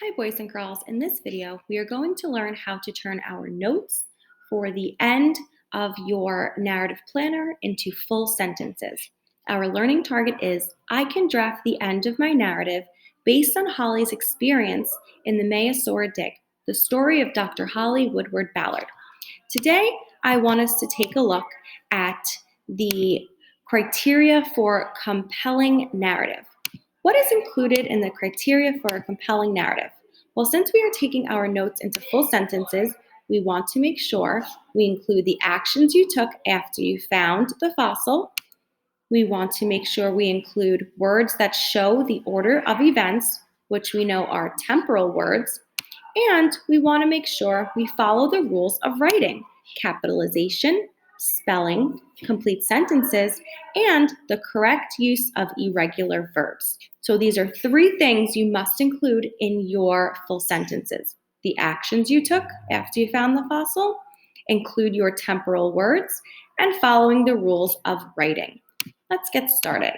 Hi, boys and girls. In this video, we are going to learn how to turn our notes for the end of your narrative planner into full sentences. Our learning target is I can draft the end of my narrative based on Holly's experience in the Mayasora Dig, the story of Dr. Holly Woodward Ballard. Today, I want us to take a look at the criteria for compelling narrative. What is included in the criteria for a compelling narrative? Well, since we are taking our notes into full sentences, we want to make sure we include the actions you took after you found the fossil. We want to make sure we include words that show the order of events, which we know are temporal words. And we want to make sure we follow the rules of writing: capitalization, spelling, complete sentences, and the correct use of irregular verbs. So these are three things you must include in your full sentences: the actions you took after you found the fossil, include your temporal words, and following the rules of writing. Let's get started.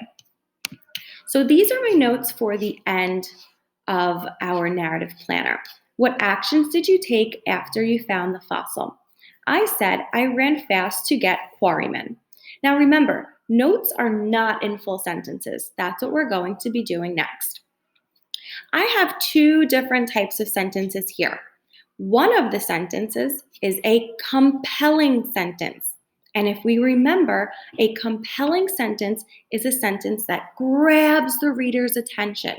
So these are my notes for the end of our narrative planner. What actions did you take after you found the fossil? I said I ran fast to get quarrymen. Now remember, notes are not in full sentences. That's what we're going to be doing next. I have two different types of sentences here. One of the sentences is a compelling sentence. And if we remember, a compelling sentence is a sentence that grabs the reader's attention.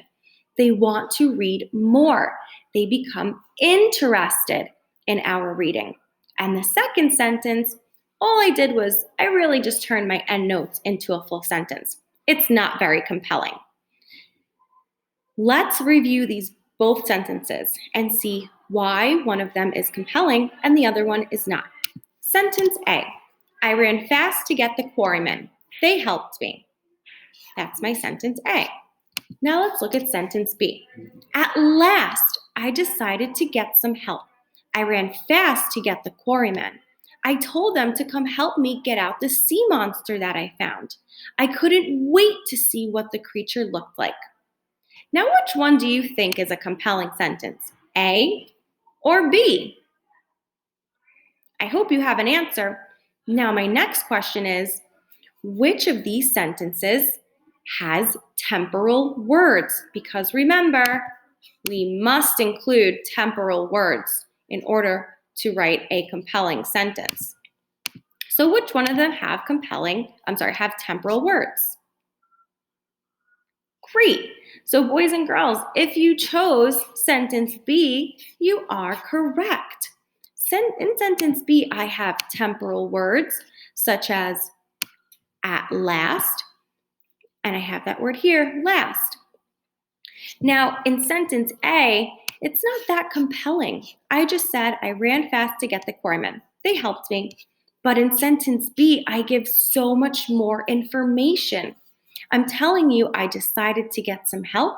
They want to read more. They become interested in our reading. And the second sentence, all I did was I really just turned my end notes into a full sentence. It's not very compelling. Let's review these both sentences and see why one of them is compelling and the other one is not. Sentence A, I ran fast to get the quarrymen. They helped me. That's my sentence A. Now let's look at sentence B. At last, I decided to get some help. I ran fast to get the quarrymen. I told them to come help me get out the sea monster that I found. I couldn't wait to see what the creature looked like. Now, which one do you think is a compelling sentence? A or B? I hope you have an answer. Now, my next question is, which of these sentences has temporal words? Because remember, we must include temporal words in order to write a compelling sentence. So which one of them have temporal words? Great. So boys and girls, if you chose sentence B, you are correct. In sentence B, I have temporal words such as at last, and I have that word here, last. Now, in sentence A, it's not that compelling. I just said I ran fast to get the quarrymen. They helped me. But in sentence B, I give so much more information. I'm telling you, I decided to get some help.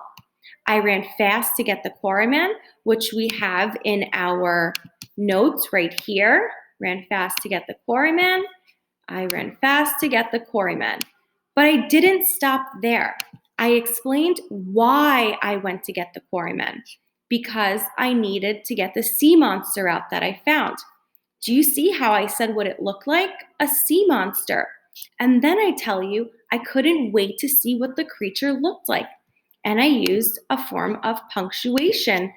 I ran fast to get the quarryman, which we have in our notes right here. Ran fast to get the quarryman. I ran fast to get the quarryman. But I didn't stop there. I explained why I went to get the quarryman. Because I needed to get the sea monster out that I found. Do you see how I said what it looked like? A sea monster. And then I tell you, I couldn't wait to see what the creature looked like. And I used a form of punctuation,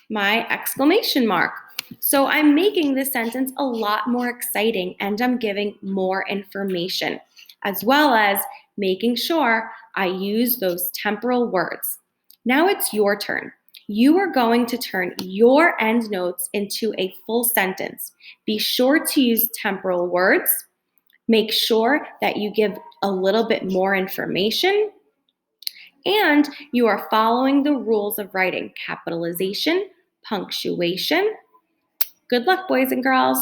my exclamation mark. So I'm making this sentence a lot more exciting and I'm giving more information, as well as making sure I use those temporal words. Now it's your turn. You are going to turn your end notes into a full sentence. Be sure to use temporal words. Make sure that you give a little bit more information. And you are following the rules of writing: capitalization, punctuation. Good luck, boys and girls.